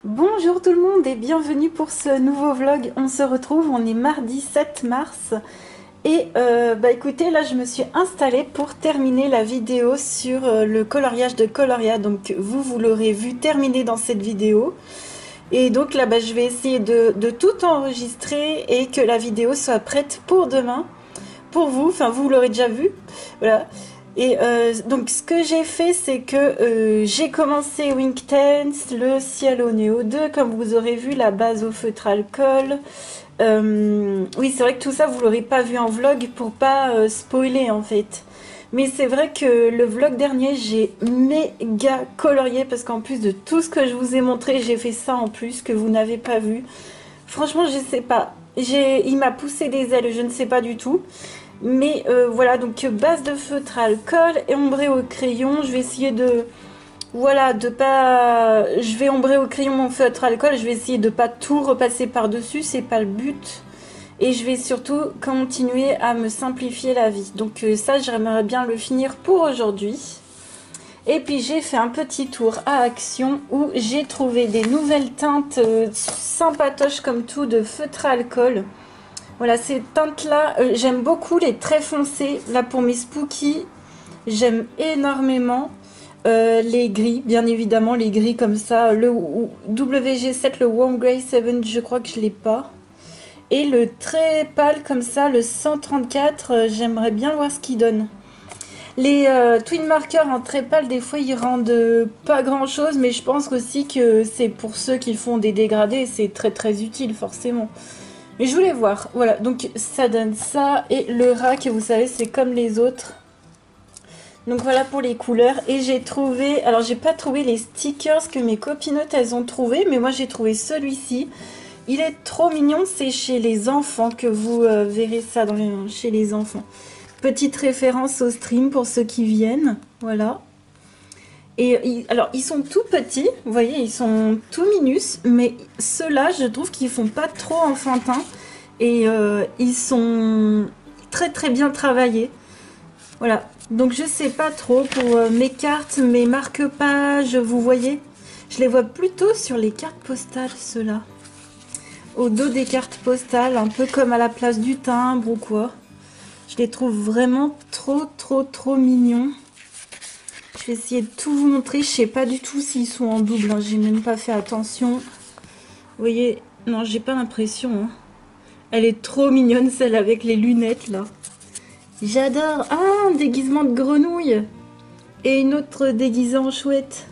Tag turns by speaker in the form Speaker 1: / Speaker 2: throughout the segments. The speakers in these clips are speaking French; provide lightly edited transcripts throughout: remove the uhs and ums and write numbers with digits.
Speaker 1: Bonjour tout le monde et bienvenue pour ce nouveau vlog. On se retrouve, on est mardi 7 mars et écoutez, là je me suis installée pour terminer la vidéo sur le coloriage de Coloria. Donc vous l'aurez vu terminer dans cette vidéo. Et donc là je vais essayer de tout enregistrer et que la vidéo soit prête pour demain. Pour vous, enfin vous l'aurez déjà vu. Voilà. Et donc ce que j'ai fait, c'est que j'ai commencé Wing Tense, le ciel au Néo 2, comme vous aurez vu, la base au feutre alcool. Oui, c'est vrai que tout ça, vous l'aurez pas vu en vlog pour pas spoiler en fait. Mais c'est vrai que le vlog dernier, j'ai méga colorié parce qu'en plus de tout ce que je vous ai montré, j'ai fait ça en plus que vous n'avez pas vu. Franchement, je sais pas. Il m'a poussé des ailes, je ne sais pas du tout. Mais voilà, donc base de feutre alcool et ombré au crayon. Je vais essayer de... Voilà, de pas... Je vais ombrer au crayon mon feutre alcool. Je vais essayer de pas tout repasser par-dessus. C'est pas le but. Et je vais surtout continuer à me simplifier la vie. Donc ça, j'aimerais bien le finir pour aujourd'hui. Et puis j'ai fait un petit tour à Action où j'ai trouvé des nouvelles teintes sympatoches comme tout de feutre à alcool. Voilà, ces teintes-là, j'aime beaucoup les très foncés. Là, pour mes spooky, j'aime énormément les gris, bien évidemment, les gris comme ça. Le WG7, le Warm Grey 7, je crois que je l'ai pas. Et le très pâle comme ça, le 134, j'aimerais bien voir ce qu'il donne. Les twin markers en très pâle, des fois, ils rendent pas grand-chose, mais je pense aussi que c'est pour ceux qui font des dégradés, c'est très très utile, forcément. Mais je voulais voir, voilà, donc ça donne ça, et le rack, vous savez, c'est comme les autres. Donc voilà pour les couleurs, et j'ai trouvé, alors j'ai pas trouvé les stickers que mes copinotes elles ont trouvé, mais moi j'ai trouvé celui-ci. Il est trop mignon, c'est chez les enfants que vous verrez ça chez les enfants. Petite référence au stream pour ceux qui viennent, voilà. Et alors, ils sont tout petits, vous voyez, ils sont tout minus, mais ceux-là, je trouve qu'ils font pas trop enfantin. Et ils sont très très bien travaillés. Voilà, donc je sais pas trop pour mes cartes, mes marque-pages, vous voyez. Je les vois plutôt sur les cartes postales, ceux-là. Au dos des cartes postales, un peu comme à la place du timbre ou quoi. Je les trouve vraiment trop mignons. Je vais essayer de tout vous montrer. Je sais pas du tout s'ils sont en double. Hein. J'ai même pas fait attention. Vous voyez, non, j'ai pas l'impression. Hein. Elle est trop mignonne, celle avec les lunettes là. J'adore. Ah, un déguisement de grenouille. Et une autre déguisée en chouette.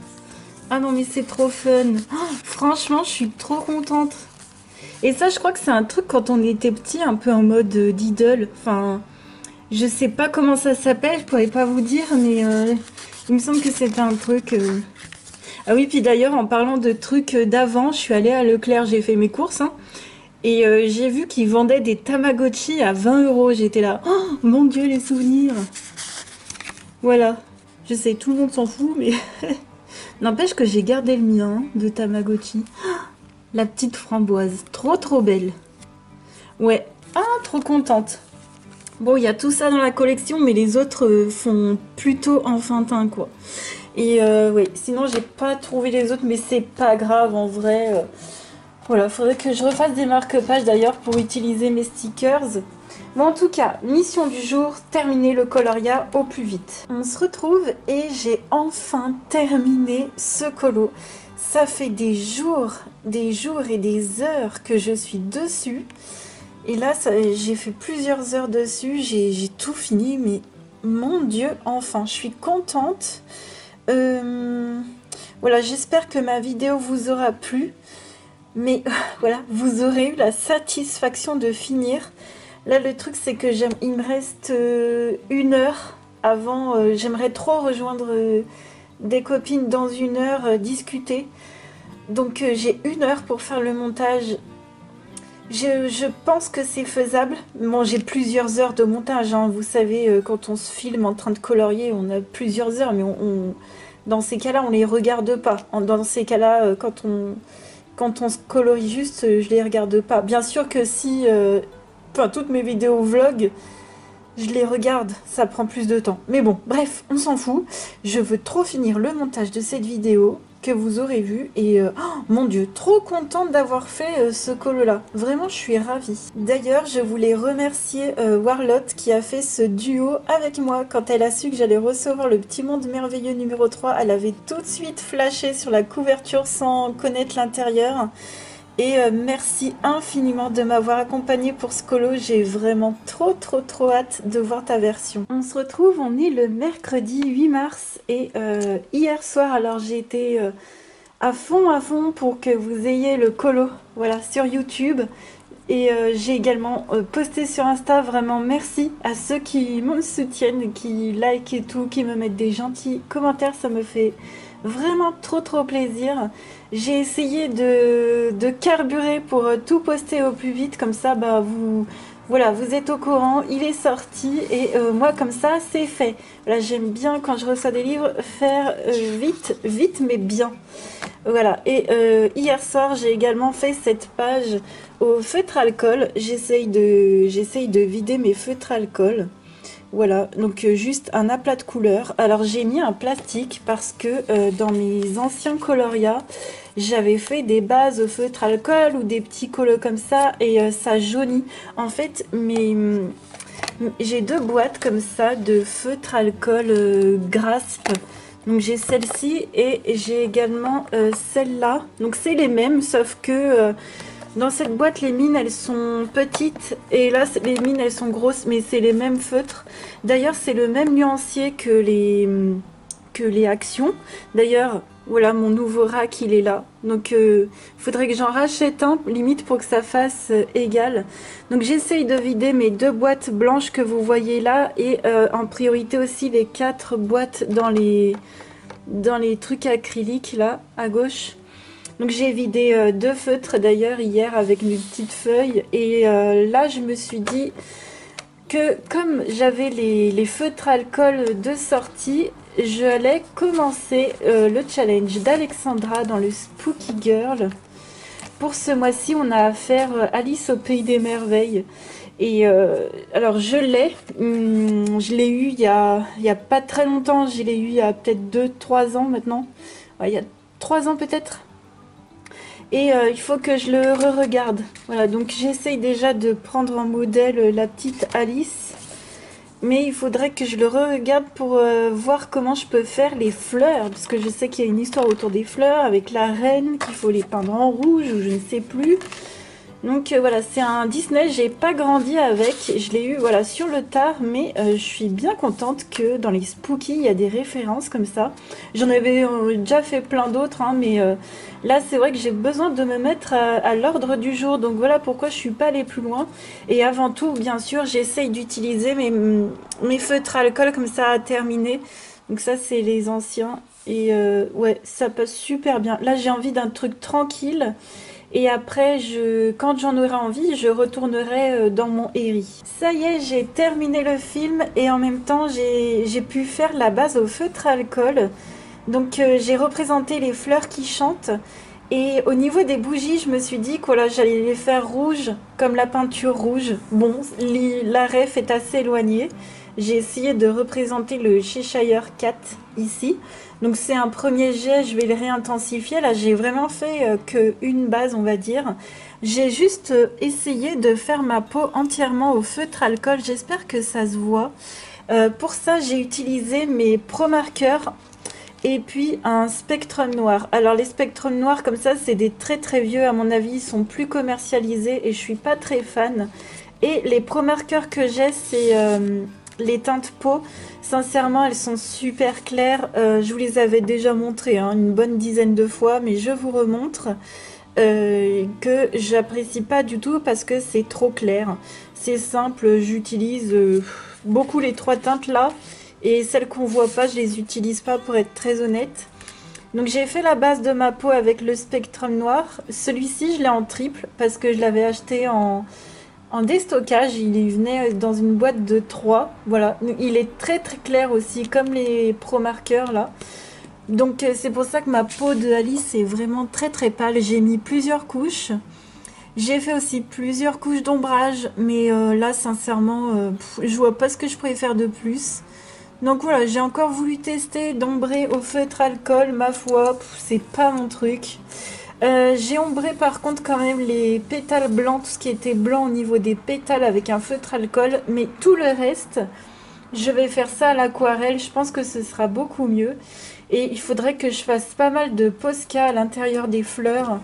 Speaker 1: Ah non, mais c'est trop fun. Oh, franchement, je suis trop contente. Et ça, je crois que c'est un truc quand on était petit, un peu en mode Diddle. Enfin, je sais pas comment ça s'appelle, je pourrais pas vous dire, mais il me semble que c'est un truc... Ah oui, puis d'ailleurs, en parlant de trucs d'avant, je suis allée à Leclerc, j'ai fait mes courses, hein, et j'ai vu qu'ils vendaient des Tamagotchi à 20 €. J'étais là, oh mon Dieu, les souvenirs. Voilà, je sais, tout le monde s'en fout, mais... N'empêche que j'ai gardé le mien, hein, de Tamagotchi. La petite framboise, trop belle. Ouais, ah, trop contente. Bon, il y a tout ça dans la collection, mais les autres font plutôt enfantin, quoi. Et ouais, sinon j'ai pas trouvé les autres, mais c'est pas grave en vrai. Voilà, faudrait que je refasse des marque-pages d'ailleurs pour utiliser mes stickers. Bon, en tout cas, mission du jour, terminer le coloria au plus vite. On se retrouve et j'ai enfin terminé ce colo. Ça fait des jours et des heures que je suis dessus. Et là, j'ai fait plusieurs heures dessus, j'ai tout fini, mais mon Dieu, enfin, je suis contente. Voilà, j'espère que ma vidéo vous aura plu, mais voilà, vous aurez eu la satisfaction de finir. Là, le truc, c'est que il me reste 1 heure avant, j'aimerais trop rejoindre des copines dans 1 heure, discuter. Donc, j'ai 1 heure pour faire le montage. Je pense que c'est faisable. Bon, j'ai plusieurs heures de montage, hein. Vous savez, quand on se filme en train de colorier, on a plusieurs heures, mais dans ces cas-là, on les regarde pas. Dans ces cas-là, quand on se colorie juste, je les regarde pas. Bien sûr que si, enfin, toutes mes vidéos vlog, je les regarde, ça prend plus de temps. Mais bon, bref, on s'en fout. Je veux trop finir le montage de cette vidéo. que vous aurez vu. Et oh, mon Dieu, trop contente d'avoir fait ce colo-là. Vraiment, je suis ravie. D'ailleurs, je voulais remercier Warlotte qui a fait ce duo avec moi. Quand elle a su que j'allais recevoir le Petit Monde Merveilleux numéro 3, elle avait tout de suite flashé sur la couverture sans connaître l'intérieur. Et merci infiniment de m'avoir accompagnée pour ce colo, j'ai vraiment trop hâte de voir ta version. On se retrouve, on est le mercredi 8 mars et hier soir, alors j'ai été à fond pour que vous ayez le colo, voilà, sur YouTube. Et j'ai également posté sur Insta, vraiment merci à ceux qui me soutiennent, qui like et tout, qui me mettent des gentils commentaires, ça me fait vraiment trop plaisir. J'ai essayé de carburer pour tout poster au plus vite, comme ça bah voilà, vous êtes au courant, il est sorti et moi comme ça c'est fait. Voilà, j'aime bien quand je reçois des livres faire vite mais bien. Voilà, et hier soir j'ai également fait cette page au feutre alcool. J'essaye de vider mes feutres alcool. Voilà, donc juste un aplat de couleur. Alors j'ai mis un plastique parce que dans mes anciens colorias, j'avais fait des bases au feutre alcool ou des petits colos comme ça et ça jaunit. En fait, j'ai deux boîtes comme ça de feutre alcool Grasp. Donc j'ai celle-ci et j'ai également celle-là. Donc c'est les mêmes sauf que... dans cette boîte, les mines, elles sont petites et là, les mines, elles sont grosses, mais c'est les mêmes feutres. D'ailleurs, c'est le même nuancier que les actions. D'ailleurs, voilà, mon nouveau rack, il est là. Donc, faudrait que j'en rachète un, limite, pour que ça fasse égal. Donc, j'essaye de vider mes deux boîtes blanches que vous voyez là et en priorité aussi les 4 boîtes dans les trucs acryliques, là, à gauche. Donc j'ai vidé 2 feutres d'ailleurs hier avec mes petites feuilles et là je me suis dit que comme j'avais les feutres alcool de sortie, j'allais commencer le challenge d'Alexandra dans le Spooky Girl. Pour ce mois-ci on a affaire Alice au Pays des Merveilles et alors je l'ai eu il y a pas très longtemps, je l'ai eu il y a peut-être 2-3 ans maintenant, ouais, il y a 3 ans peut-être. Et il faut que je le re-regarde. Voilà, donc j'essaye déjà de prendre en modèle la petite Alice. Mais il faudrait que je le re-regarde pour voir comment je peux faire les fleurs. Parce que je sais qu'il y a une histoire autour des fleurs avec la reine, qu'il faut les peindre en rouge ou je ne sais plus. Donc voilà, c'est un Disney, j'ai pas grandi avec, je l'ai eu voilà sur le tard, mais je suis bien contente que dans les Spooky, il y a des références comme ça. J'en avais déjà fait plein d'autres, hein, mais là c'est vrai que j'ai besoin de me mettre à l'ordre du jour, donc voilà pourquoi je suis pas allée plus loin. Et avant tout, bien sûr, j'essaye d'utiliser mes feutres alcool comme ça à terminer. Donc ça c'est les anciens, et ouais, ça passe super bien. Là j'ai envie d'un truc tranquille. Et après, quand j'en aurai envie, je retournerai dans mon Herri. Ça y est, j'ai terminé le film et en même temps, j'ai pu faire la base au feutre alcool. Donc j'ai représenté les fleurs qui chantent. Et au niveau des bougies, je me suis dit que voilà, j'allais les faire rouges, comme la peinture rouge. Bon, la ref est assez éloignée. J'ai essayé de représenter le Cheshire Cat ici. Donc c'est un premier jet, je vais le réintensifier. Là, j'ai vraiment fait qu'une base, on va dire. J'ai juste essayé de faire ma peau entièrement au feutre alcool. J'espère que ça se voit. Pour ça, j'ai utilisé mes Pro Markers et puis un Spectrum noir. Alors les Spectrum noirs comme ça, c'est des très vieux. À mon avis, ils sont plus commercialisés et je suis pas très fan. Et les Pro Markers que j'ai, c'est... les teintes peau, sincèrement elles sont super claires, je vous les avais déjà montrées hein, une bonne dizaine de fois, mais je vous remontre que j'apprécie pas du tout parce que c'est trop clair. C'est simple, j'utilise beaucoup les 3 teintes là, et celles qu'on voit pas, je les utilise pas pour être très honnête. Donc j'ai fait la base de ma peau avec le Spectrum noir. Celui-ci je l'ai en triple parce que je l'avais acheté en déstockage, il venait dans une boîte de 3, voilà, il est très clair aussi, comme les Pro Markers là. Donc c'est pour ça que ma peau de Alice est vraiment très pâle. J'ai mis plusieurs couches, j'ai fait aussi plusieurs couches d'ombrage, mais là sincèrement, je vois pas ce que je pourrais faire de plus. Donc voilà, j'ai encore voulu tester d'ombrer au feutre alcool, ma foi, c'est pas mon truc. J'ai ombré par contre quand même les pétales blancs, tout ce qui était blanc au niveau des pétales avec un feutre alcool, mais tout le reste, je vais faire ça à l'aquarelle, je pense que ce sera beaucoup mieux. Et il faudrait que je fasse pas mal de Posca à l'intérieur des fleurs,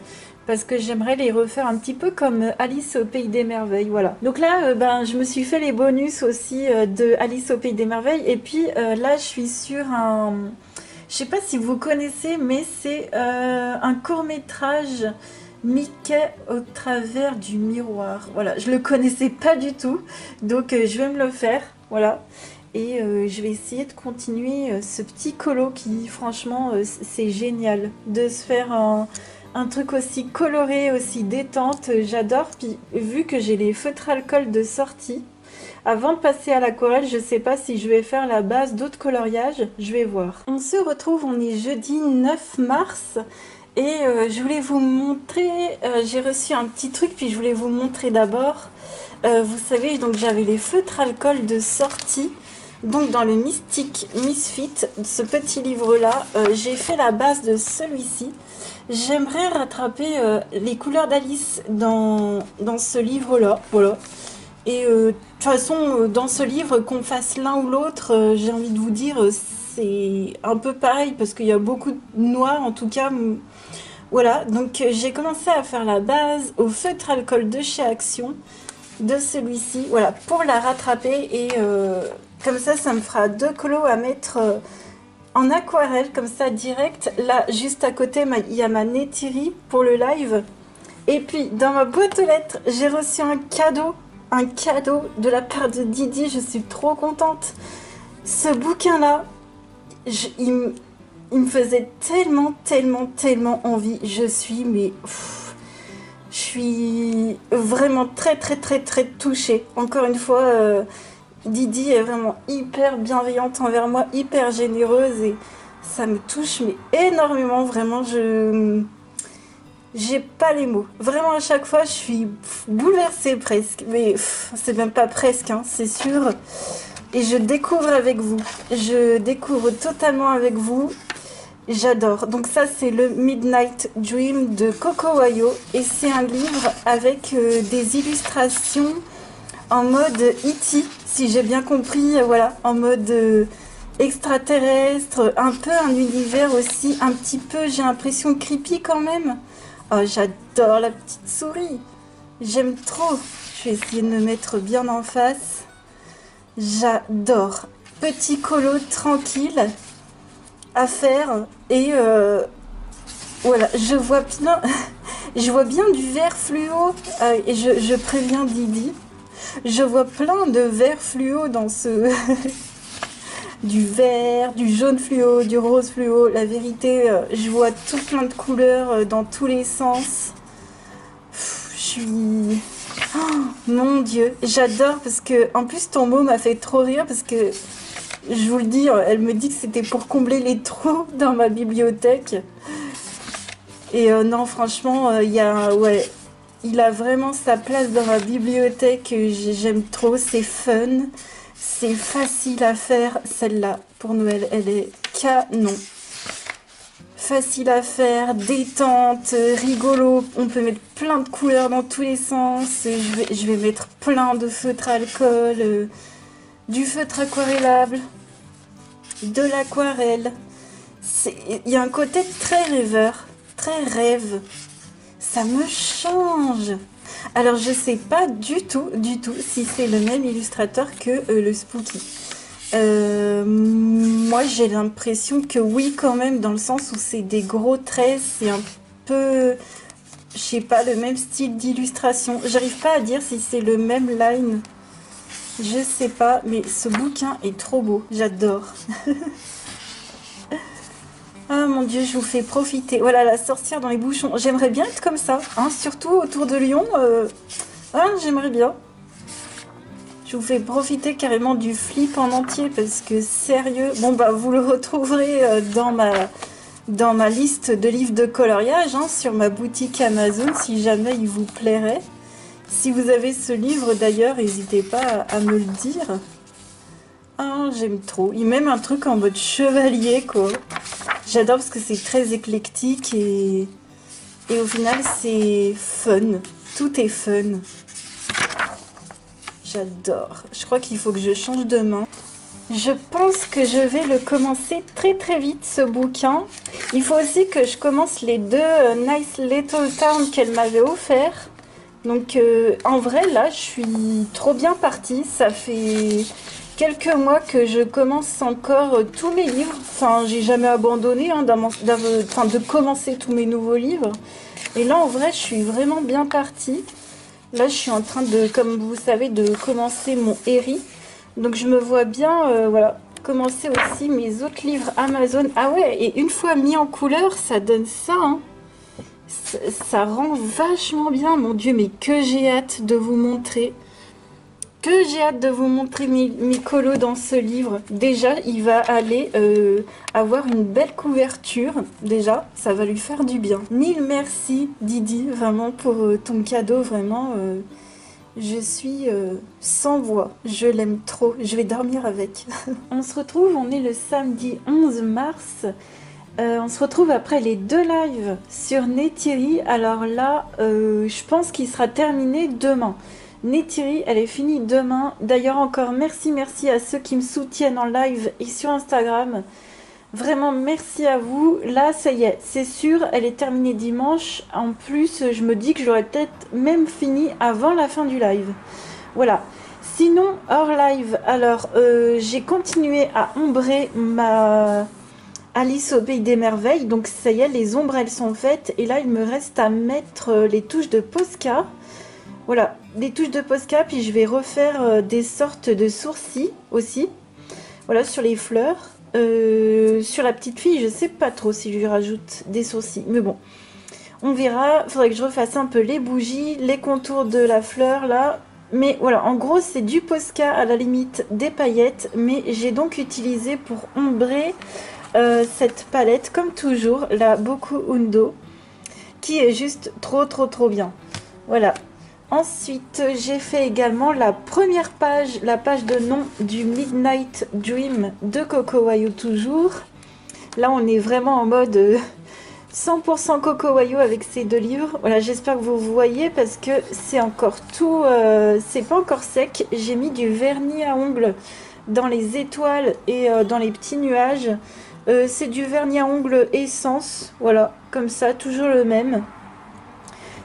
Speaker 1: parce que j'aimerais les refaire un petit peu comme Alice au Pays des Merveilles, voilà. Donc là, ben, je me suis fait les bonus aussi de Alice au Pays des Merveilles, et puis là, je suis sur un... Je sais pas si vous connaissez, mais c'est un court-métrage Mickey au travers du miroir. Voilà, je le connaissais pas du tout, donc je vais me le faire, voilà. Et je vais essayer de continuer ce petit colo qui, franchement, c'est génial. De se faire un truc aussi coloré, aussi détente, j'adore. Puis vu que j'ai les feutres alcool de sortie, avant de passer à l'aquarelle, je sais pas si je vais faire la base d'autres coloriages, je vais voir. On se retrouve, on est jeudi 9 mars et je voulais vous montrer, j'ai reçu un petit truc puis je voulais vous montrer d'abord. Vous savez, donc j'avais les feutres alcool de sortie, donc dans le Mystic Misfit, ce petit livre-là, j'ai fait la base de celui-ci. J'aimerais rattraper les couleurs d'Alice dans ce livre-là, voilà. Et de toute façon, dans ce livre, qu'on fasse l'un ou l'autre, j'ai envie de vous dire, c'est un peu pareil, parce qu'il y a beaucoup de noir, en tout cas. Voilà, donc j'ai commencé à faire la base au feutre alcool de chez Action, de celui-ci, voilà, pour la rattraper. Et comme ça me fera 2 colos à mettre en aquarelle, comme ça, direct. Là, juste à côté, il y a ma Neytiri pour le live. Et puis, dans ma boîte aux lettres, j'ai reçu un cadeau de la part de Didi, je suis trop contente. Ce bouquin-là, il me faisait tellement envie. Je suis vraiment très touchée. Encore une fois, Didi est vraiment hyper bienveillante envers moi, hyper généreuse et ça me touche mais énormément, vraiment. J'ai pas les mots. Vraiment, à chaque fois, je suis bouleversée presque. Mais c'est même pas presque, hein, c'est sûr. Et je découvre avec vous. Je découvre totalement avec vous. J'adore. Donc ça, c'est le Midnight Dream de Coco Wayo. Et c'est un livre avec des illustrations en mode E.T., si j'ai bien compris. Voilà, en mode... extraterrestre, un peu un univers aussi, un petit peu, j'ai l'impression, creepy quand même. Oh, j'adore la petite souris. J'aime trop. Je vais essayer de me mettre bien en face. J'adore. Petit colo tranquille à faire. Et voilà, je vois bien du vert fluo. Et je préviens Didi. Je vois plein de vert fluo dans ce... du vert, du jaune fluo, du rose fluo. La vérité, je vois tout plein de couleurs dans tous les sens. Je suis... Oh, mon Dieu, j'adore parce que... En plus, ton mot m'a fait trop rire parce que... Je vous le dis, elle me dit que c'était pour combler les trous dans ma bibliothèque. Et non, franchement, ouais, il a vraiment sa place dans ma bibliothèque. J'aime trop, c'est fun. C'est facile à faire, celle-là, pour Noël, elle est canon. Facile à faire, détente, rigolo, on peut mettre plein de couleurs dans tous les sens. Je vais mettre plein de feutres alcool, du feutre aquarellable, de l'aquarelle. Il y a un côté très rêveur, très rêve. Ça me change. Alors je sais pas du tout si c'est le même illustrateur que le Spooky. Moi j'ai l'impression que oui quand même, dans le sens où c'est des gros traits, c'est un peu, je sais pas, le même style d'illustration. J'arrive pas à dire si c'est le même line. Je sais pas, mais ce bouquin est trop beau, j'adore. Ah mon Dieu, je vous fais profiter. Voilà, la sorcière dans les bouchons. J'aimerais bien être comme ça, hein, surtout autour de Lyon. Ah, j'aimerais bien. Je vous fais profiter carrément du flip en entier parce que sérieux. Bon bah vous le retrouverez dans ma liste de livres de coloriage, hein, sur ma boutique Amazon si jamais il vous plairait. Si vous avez ce livre d'ailleurs, n'hésitez pas à me le dire. Ah, j'aime trop. Il met même un truc en mode chevalier, quoi. J'adore parce que c'est très éclectique et au final, c'est fun. Tout est fun. J'adore. Je crois qu'il faut que je change de main. Je pense que je vais le commencer très très vite, ce bouquin. Il faut aussi que je commence les deux Nice Little Town qu'elle m'avait offert. Donc en vrai, là, je suis trop bien partie. Ça fait quelques mois que je commence encore tous mes livres. Enfin, j'ai jamais abandonné hein, de commencer tous mes nouveaux livres. Et là, en vrai, je suis vraiment bien partie. Là, je suis en train de, comme vous savez, de commencer mon Harry. Donc, je me vois bien, voilà, commencer aussi mes autres livres Amazon. Ah ouais, et une fois mis en couleur, ça donne ça, hein. Ça rend vachement bien, mon Dieu, mais que j'ai hâte de vous montrer. Que j'ai hâte de vous montrer mes colos dans ce livre. Déjà, il va aller avoir une belle couverture. Déjà, ça va lui faire du bien. Mille merci, Didi, vraiment, pour ton cadeau. Vraiment, je suis sans voix. Je l'aime trop. Je vais dormir avec. On se retrouve, on est le samedi 11 mars. On se retrouve après les deux lives sur Neytiri. Alors là, je pense qu'il sera terminé demain. Neytiri, elle est finie demain. D'ailleurs, encore merci à ceux qui me soutiennent en live et sur Instagram. Vraiment, merci à vous. Là, ça y est, c'est sûr, elle est terminée dimanche. En plus, je me dis que j'aurais peut-être même fini avant la fin du live. Voilà. Sinon, hors live, alors, j'ai continué à ombrer ma Alice au Pays des Merveilles. Donc, ça y est, les ombres, elles sont faites. Et là, il me reste à mettre les touches de Posca. Voilà, des touches de Posca, puis je vais refaire des sortes de sourcils aussi. Voilà, sur les fleurs. Sur la petite fille, je sais pas trop si je lui rajoute des sourcils. Mais bon, on verra. Il faudrait que je refasse un peu les bougies, les contours de la fleur, là. Mais voilà, en gros, c'est du Posca, à la limite des paillettes. Mais j'ai donc utilisé pour ombrer cette palette, comme toujours, la Boku Undo, qui est juste trop bien. Voilà. Ensuite, j'ai fait également la première page, la page de nom du Midnight Dream de Coco Wayou toujours. Là, on est vraiment en mode 100% Coco Wayou avec ces deux livres. Voilà, j'espère que vous voyez parce que c'est encore tout, c'est pas encore sec. J'ai mis du vernis à ongles dans les étoiles et dans les petits nuages. C'est du vernis à ongles essence, voilà, comme ça, toujours le même.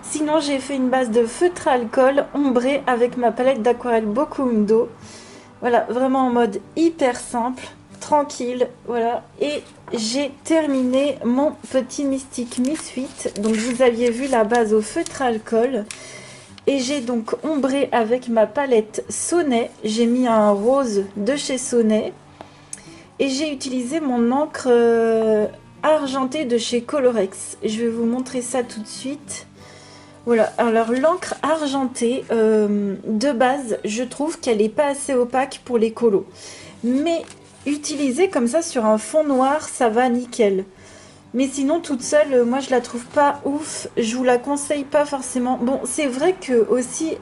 Speaker 1: Sinon, j'ai fait une base de feutre à alcool ombré avec ma palette d'aquarelle Boku Undo. Voilà, vraiment en mode hyper simple, tranquille, voilà. Et j'ai terminé mon petit Mystic Misfit. Donc, vous aviez vu la base au feutre à alcool. Et j'ai donc ombré avec ma palette Sonnet. J'ai mis un rose de chez Sonnet. Et j'ai utilisé mon encre argentée de chez Colorex. Je vais vous montrer ça tout de suite. Voilà, alors l'encre argentée, de base, je trouve qu'elle n'est pas assez opaque pour les colos. Mais utilisée comme ça sur un fond noir, ça va nickel. Mais sinon, toute seule, moi je la trouve pas ouf. Je vous la conseille pas forcément. Bon, c'est vrai que aussi,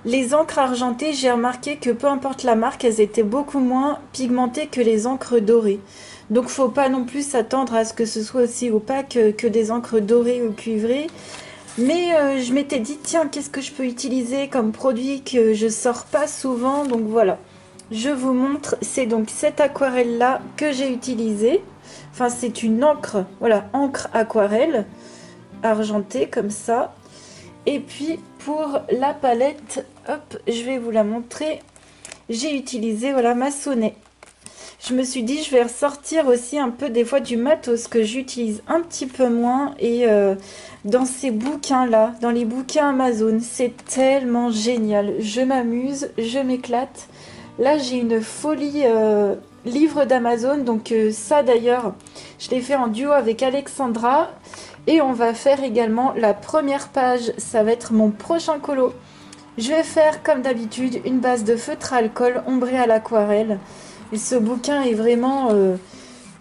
Speaker 1: les encres argentées, j'ai remarqué que peu importe la marque, elles étaient beaucoup moins pigmentées que les encres dorées. Donc faut pas non plus s'attendre à ce que ce soit aussi opaque que des encres dorées ou cuivrées. Mais je m'étais dit, tiens, qu'est-ce que je peux utiliser comme produit que je sors pas souvent. Donc voilà, je vous montre. C'est donc cette aquarelle-là que j'ai utilisée. Enfin, c'est une encre, voilà, encre aquarelle, argentée comme ça. Et puis, pour la palette, hop, je vais vous la montrer. J'ai utilisé, voilà, ma Sonnet. Je me suis dit, je vais ressortir aussi un peu des fois du matos que j'utilise un petit peu moins. Et dans ces bouquins-là, dans les bouquins Amazon, c'est tellement génial. Je m'amuse, je m'éclate. Là, j'ai une folie livre d'Amazon. Donc ça, d'ailleurs, je l'ai fait en duo avec Alexandra. Et on va faire également la première page. Ça va être mon prochain colo. Je vais faire, comme d'habitude, une base de feutre à alcool ombré à l'aquarelle. Et ce bouquin est vraiment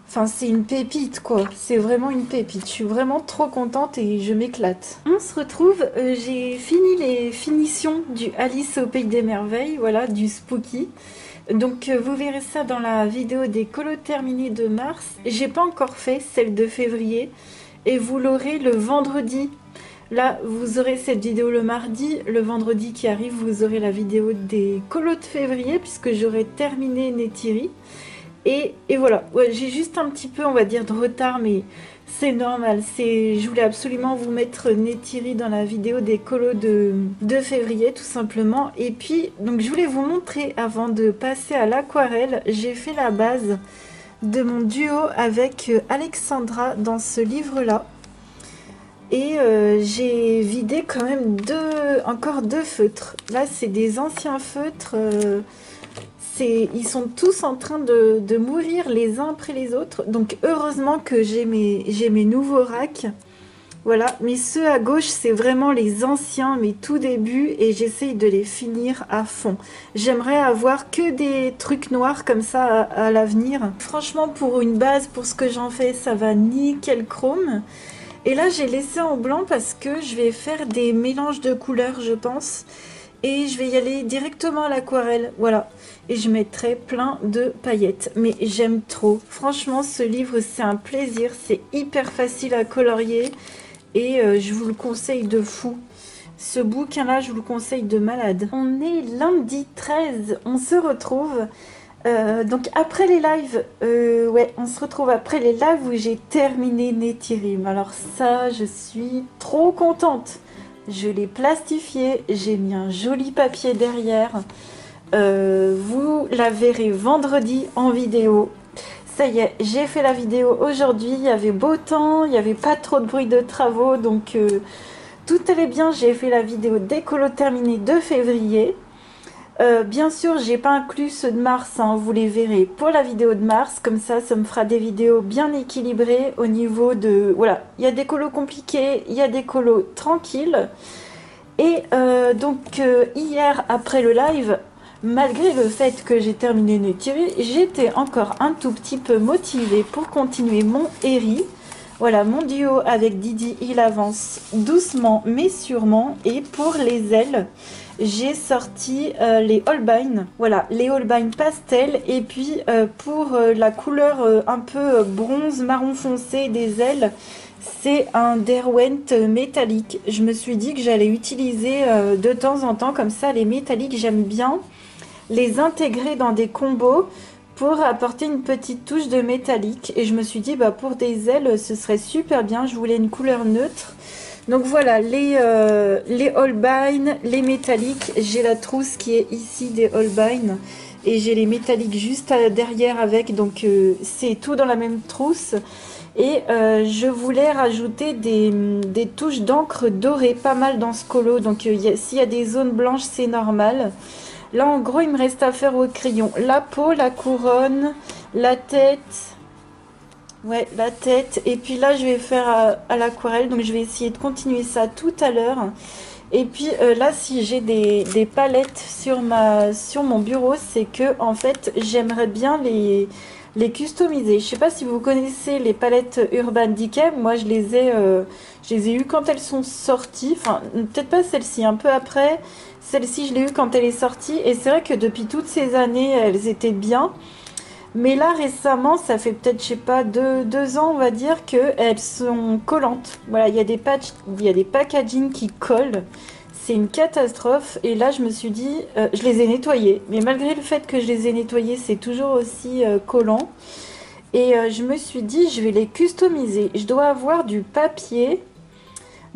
Speaker 1: Enfin, c'est une pépite, quoi. C'est vraiment une pépite. Je suis vraiment trop contente et je m'éclate. On se retrouve. J'ai fini les finitions du Alice au Pays des Merveilles, voilà, du Spooky. Donc, vous verrez ça dans la vidéo des colos terminés de mars. J'ai pas encore fait celle de février. Et vous l'aurez le vendredi. Là, vous aurez cette vidéo le mardi. Le vendredi qui arrive, vous aurez la vidéo des colos de février, puisque j'aurai terminé Neytiri. Et voilà, ouais, j'ai juste un petit peu, on va dire, de retard, mais c'est normal. Je voulais absolument vous mettre Neytiri dans la vidéo des colos de février, tout simplement. Et puis, donc je voulais vous montrer, avant de passer à l'aquarelle, j'ai fait la base de mon duo avec Alexandra dans ce livre-là. Et j'ai vidé quand même encore deux feutres. Là, c'est des anciens feutres. Ils sont tous en train de mourir les uns après les autres. Donc heureusement que j'ai mes nouveaux racks. Voilà, mais ceux à gauche, c'est vraiment les anciens, mes tout débuts. Et j'essaye de les finir à fond. J'aimerais avoir que des trucs noirs comme ça à l'avenir. Franchement, pour une base, pour ce que j'en fais, ça va nickel chrome. Et là, j'ai laissé en blanc parce que je vais faire des mélanges de couleurs, je pense. Et je vais y aller directement à l'aquarelle, voilà. Et je mettrai plein de paillettes. Mais j'aime trop. Franchement, ce livre, c'est un plaisir. C'est hyper facile à colorier. Et je vous le conseille de fou. Ce bouquin-là, je vous le conseille de malade. On est lundi 13. On se retrouve... donc après les lives, ouais, on se retrouve après les lives où j'ai terminé Neytiri. Alors ça, je suis trop contente. Je l'ai plastifié, j'ai mis un joli papier derrière. Vous la verrez vendredi en vidéo. Ça y est, j'ai fait la vidéo aujourd'hui. Il y avait beau temps, il n'y avait pas trop de bruit de travaux, donc tout allait bien. J'ai fait la vidéo des colos terminés de février. Bien sûr, j'ai pas inclus ceux de mars, hein, vous les verrez pour la vidéo de mars, comme ça me fera des vidéos bien équilibrées au niveau de... Voilà, il y a des colos compliqués, il y a des colos tranquilles. Et donc hier, après le live, malgré le fait que j'ai terminé Neytiri, j'étais encore un tout petit peu motivée pour continuer mon Eri. Voilà, mon duo avec Didi, il avance doucement mais sûrement. Et pour les ailes, j'ai sorti les Holbein. Voilà, les Holbein pastel. Et puis pour la couleur un peu bronze marron foncé des ailes, c'est un Derwent métallique. Je me suis dit que j'allais utiliser de temps en temps comme ça les métalliques. J'aime bien les intégrer dans des combos pour apporter une petite touche de métallique. Et je me suis dit, bah, pour des ailes, ce serait super bien. Je voulais une couleur neutre. Donc voilà, les Holbein, les métalliques. J'ai la trousse qui est ici des Holbein. Et j'ai les métalliques juste derrière avec. Donc c'est tout dans la même trousse. Et je voulais rajouter des touches d'encre dorée, pas mal dans ce colo. Donc s'il y a des zones blanches, c'est normal. Là, en gros, il me reste à faire au crayon la peau, la couronne, la tête. Ouais, la tête. Et puis là, je vais faire à l'aquarelle. Donc, je vais essayer de continuer ça tout à l'heure. Et puis là, si j'ai des palettes sur mon bureau, c'est que, en fait, j'aimerais bien les customiser. Je sais pas si vous connaissez les palettes Urban Decay. Moi, je les ai eues quand elles sont sorties. Enfin, peut-être pas celle-ci, un peu après. Celle-ci, je l'ai eue quand elle est sortie. Et c'est vrai que depuis toutes ces années, elles étaient bien. Mais là, récemment, ça fait peut-être, je sais pas, deux ans, on va dire, qu'elles sont collantes. Voilà, il y a des patchs, il y a des packaging qui collent. C'est une catastrophe. Et là, je me suis dit, je les ai nettoyées. Mais malgré le fait que je les ai nettoyées, c'est toujours aussi collant. Et je me suis dit, je vais les customiser. Je dois avoir du papier,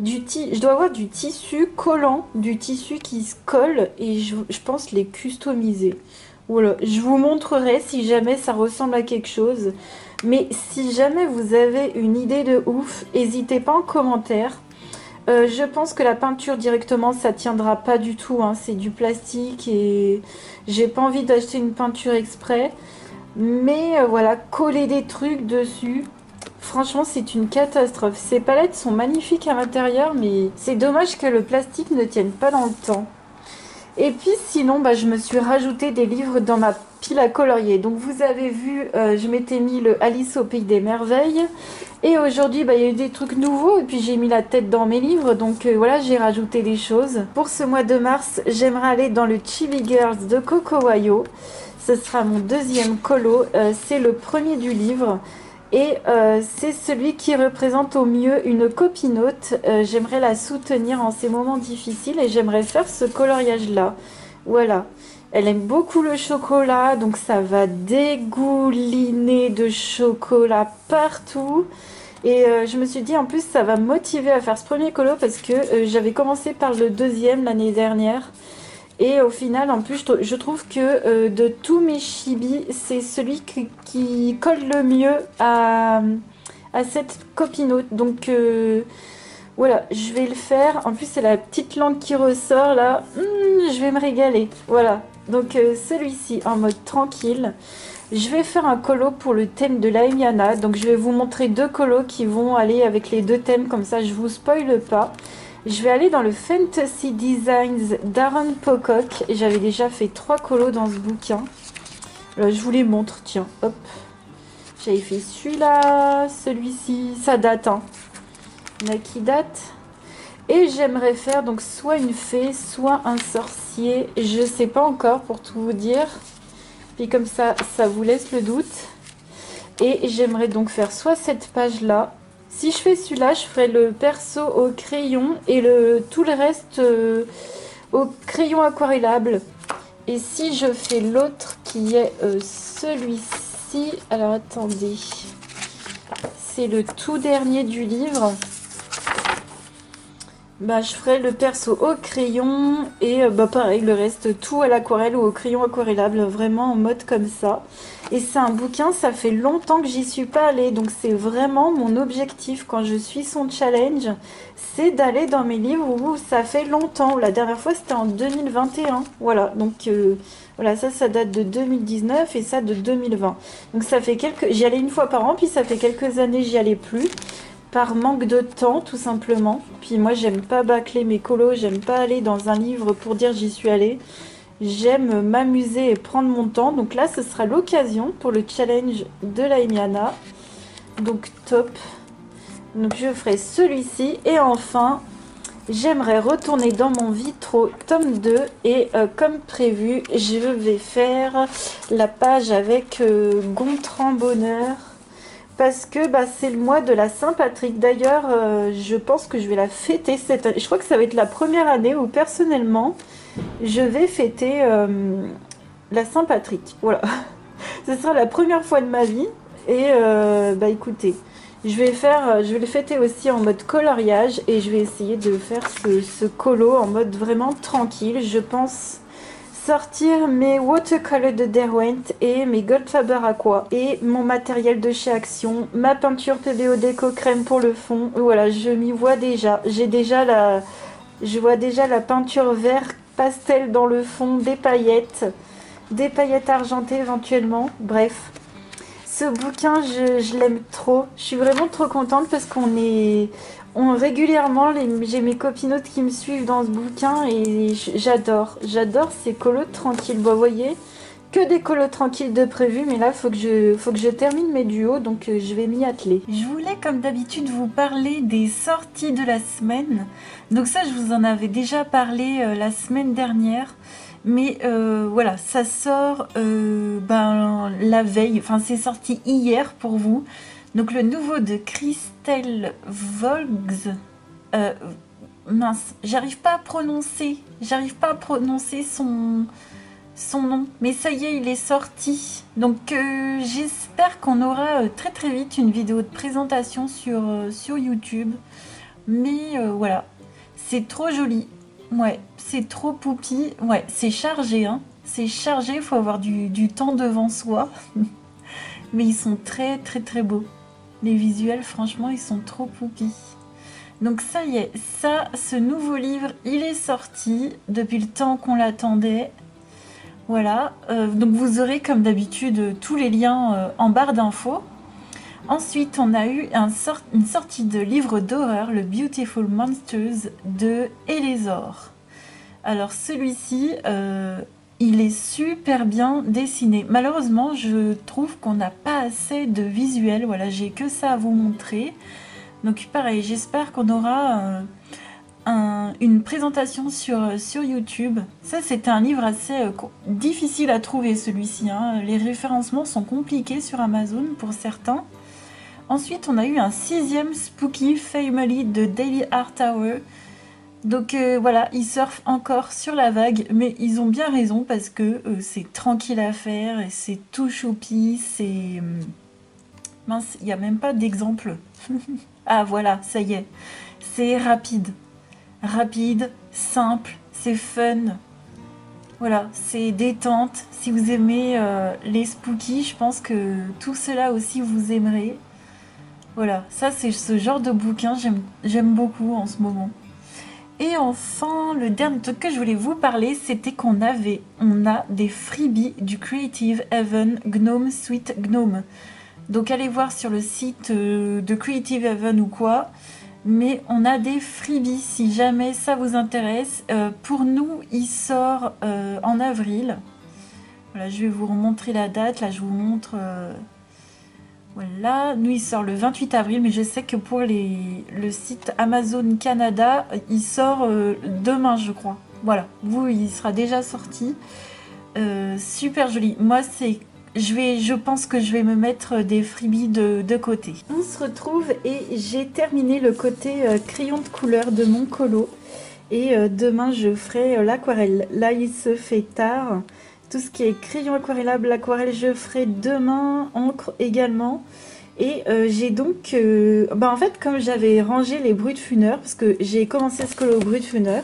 Speaker 1: je dois avoir du tissu collant, du tissu qui se colle. Et je pense les customiser. Voilà, je vous montrerai si jamais ça ressemble à quelque chose. Mais si jamais vous avez une idée de ouf, n'hésitez pas en commentaire. Je pense que la peinture directement, ça tiendra pas du tout, hein. C'est du plastique et j'ai pas envie d'acheter une peinture exprès. Mais voilà, coller des trucs dessus, franchement, c'est une catastrophe. Ces palettes sont magnifiques à l'intérieur, mais c'est dommage que le plastique ne tienne pas dans le temps. Et puis sinon, je me suis rajouté des livres dans ma pile à colorier. Donc vous avez vu, je m'étais mis le Alice au Pays des Merveilles. Et aujourd'hui, il y a eu des trucs nouveaux. Et puis j'ai mis la tête dans mes livres. Donc voilà, j'ai rajouté des choses. Pour ce mois de mars, j'aimerais aller dans le Chilly Girls de Coco Wayo. Ce sera mon deuxième colo. C'est le premier du livre. Et c'est celui qui représente au mieux une copinote. J'aimerais la soutenir en ces moments difficiles et j'aimerais faire ce coloriage-là. Voilà. Elle aime beaucoup le chocolat, donc ça va dégouliner de chocolat partout. Et je me suis dit, en plus, ça va me motiver à faire ce premier colo parce que j'avais commencé par le deuxième l'année dernière. Et au final, en plus, je trouve que de tous mes chibis, c'est celui qui colle le mieux à cette copinote. Donc voilà, je vais le faire. En plus, c'est la petite langue qui ressort là. Je vais me régaler. Voilà, donc celui-ci en mode tranquille. Je vais faire un colo pour le thème de l'Aimiana. Donc je vais vous montrer deux colos qui vont aller avec les deux thèmes. Comme ça, je vous spoile pas. Je vais aller dans le Fantasy Designs d'Aaron Pocock. J'avais déjà fait 3 colos dans ce bouquin. Alors, je vous les montre, tiens, hop. J'avais fait celui-là, celui-ci. Ça date, hein. Il y en a qui datent. Et j'aimerais faire donc soit une fée, soit un sorcier. Je sais pas encore pour tout vous dire. Puis comme ça, ça vous laisse le doute. Et j'aimerais donc faire soit cette page-là. Si je fais celui-là, je ferai le perso au crayon et tout le reste au crayon aquarellable. Et si je fais l'autre qui est celui-ci, alors attendez, c'est le tout dernier du livre. Je ferai le perso au crayon et pareil, le reste tout à l'aquarelle ou au crayon aquarellable, vraiment en mode comme ça. Et c'est un bouquin, ça fait longtemps que j'y suis pas allée, donc c'est vraiment mon objectif quand je suis son challenge, c'est d'aller dans mes livres où ça fait longtemps. La dernière fois c'était en 2021, voilà, donc voilà, ça date de 2019 et ça de 2020. Donc ça fait j'y allais une fois par an, puis ça fait quelques années j'y allais plus. Par manque de temps, tout simplement. Puis moi, j'aime pas bâcler mes colos, j'aime pas aller dans un livre pour dire j'y suis allée. J'aime m'amuser et prendre mon temps. Donc là, ce sera l'occasion pour le challenge de l'Aimiana. Donc top. Donc je ferai celui-ci. Et enfin, j'aimerais retourner dans mon Vitro tome 2. Et comme prévu, je vais faire la page avec Gontran Bonheur. Parce que c'est le mois de la Saint-Patrick. D'ailleurs, je pense que je vais la fêter cette année. Je crois que ça va être la première année où personnellement, je vais fêter la Saint-Patrick. Voilà. Ce sera la première fois de ma vie. Et écoutez, je vais le fêter aussi en mode coloriage. Et je vais essayer de faire ce colo en mode vraiment tranquille. Je pense sortir mes watercolors de Derwent et mes Goldfaber Aqua et mon matériel de chez Action, ma peinture PBO Déco crème pour le fond. Voilà, je m'y vois déjà. Je vois déjà la peinture vert pastel dans le fond, des paillettes argentées éventuellement. Bref, ce bouquin, je l'aime trop. Je suis vraiment trop contente parce régulièrement, j'ai mes copinotes qui me suivent dans ce bouquin et j'adore ces colos tranquilles. Vous voyez, que des colos tranquilles de prévu, mais là, faut que je termine mes duos, donc je vais m'y atteler. Je voulais, comme d'habitude, vous parler des sorties de la semaine. Donc ça, je vous en avais déjà parlé la semaine dernière. Mais voilà, ça sort la veille, enfin c'est sorti hier pour vous. Donc le nouveau de Christelle Volgs, mince, j'arrive pas à prononcer son nom, mais ça y est, il est sorti. Donc j'espère qu'on aura très très vite une vidéo de présentation sur YouTube. Mais voilà, c'est trop joli, ouais, c'est trop poupi, ouais, c'est chargé, hein. C'est chargé, il faut avoir du temps devant soi. Mais ils sont très très très beaux. Les visuels, franchement, ils sont trop poupis. Donc ça y est, ce nouveau livre, il est sorti depuis le temps qu'on l'attendait. Voilà, donc vous aurez comme d'habitude tous les liens en barre d'infos. Ensuite, on a eu une sortie de livre d'horreur, le Beautiful Monsters de Eleazor. Alors celui-ci, il est super bien dessiné. Malheureusement, je trouve qu'on n'a pas assez de visuels. Voilà, j'ai que ça à vous montrer. Donc pareil, j'espère qu'on aura une présentation sur YouTube. Ça, c'était un livre assez difficile à trouver, celui-ci, hein. Les référencements sont compliqués sur Amazon pour certains. Ensuite, on a eu un 6e Spooky Family de Daily Art Hour. Donc voilà, ils surfent encore sur la vague, mais ils ont bien raison parce que c'est tranquille à faire, et c'est tout choupi, c'est... mince, il n'y a même pas d'exemple. Ah voilà, ça y est, c'est rapide. Rapide, simple, c'est fun. Voilà, c'est détente. Si vous aimez les spookies, je pense que tout cela aussi vous aimerez. Voilà, ça c'est ce genre de bouquin, j'aime beaucoup en ce moment. Et enfin, le dernier truc que je voulais vous parler, c'était on a des freebies du Creative Haven Gnome Sweet Gnome. Donc allez voir sur le site de Creative Haven ou quoi. Mais on a des freebies si jamais ça vous intéresse. Pour nous, il sort en avril. Voilà, je vais vous remontrer la date. Là, je vous montre... Voilà, nous il sort le 28 avril, mais je sais que pour le site Amazon Canada, il sort demain, je crois. Voilà, vous, il sera déjà sorti. Super joli. Moi, je pense que je vais me mettre des freebies de côté. On se retrouve et j'ai terminé le côté crayon de couleur de mon colo. Et demain, je ferai l'aquarelle. Là, il se fait tard. Tout ce qui est crayon aquarellable, l'aquarelle, je ferai demain, encre également. Et j'ai donc... en fait, comme j'avais rangé les Brutfunner, parce que j'ai commencé ce colo au Brutfunner,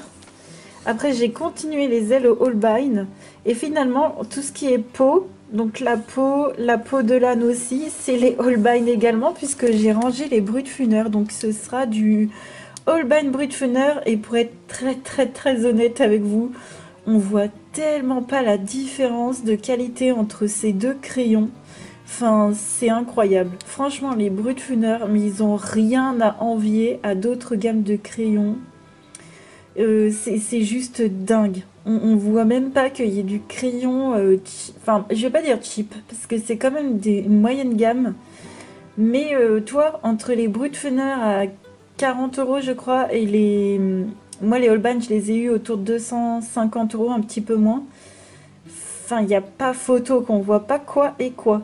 Speaker 1: après j'ai continué les ailes au Holbein, et finalement, tout ce qui est peau, donc la peau de l'âne aussi, c'est les Holbein également, puisque j'ai rangé les Brutfunner. Donc ce sera du Holbein Brutfunner, et pour être très honnête avec vous, on voit tellement pas la différence de qualité entre ces deux crayons. Enfin, c'est incroyable. Franchement, les Brutfunner, mais ils ont rien à envier à d'autres gammes de crayons. C'est juste dingue. On voit même pas qu'il y ait du crayon... enfin, je vais pas dire cheap, parce que c'est quand même une moyenne gamme. Mais toi, entre les Brutfunner à 40 € je crois, et les... Moi, les Holbein, je les ai eu autour de 250 €, un petit peu moins. Enfin, il n'y a pas photo, qu'on voit pas quoi et quoi.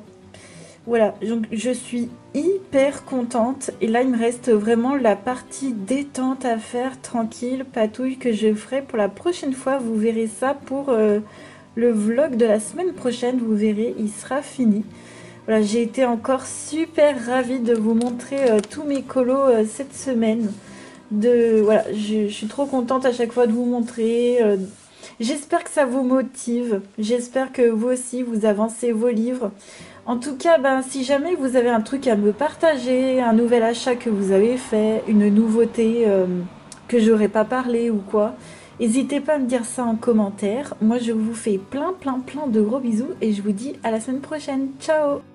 Speaker 1: Voilà, donc je suis hyper contente. Et là, il me reste vraiment la partie détente à faire, tranquille, patouille, que je ferai pour la prochaine fois. Vous verrez ça pour le vlog de la semaine prochaine. Vous verrez, il sera fini. Voilà, j'ai été encore super ravie de vous montrer tous mes colos cette semaine. Voilà, je suis trop contente à chaque fois de vous montrer. J'espère que ça vous motive. J'espère que vous aussi, vous avancez vos livres. En tout cas, si jamais vous avez un truc à me partager, un nouvel achat que vous avez fait, une nouveauté que j'aurais pas parlé ou quoi, n'hésitez pas à me dire ça en commentaire. Moi, je vous fais plein de gros bisous et je vous dis à la semaine prochaine. Ciao!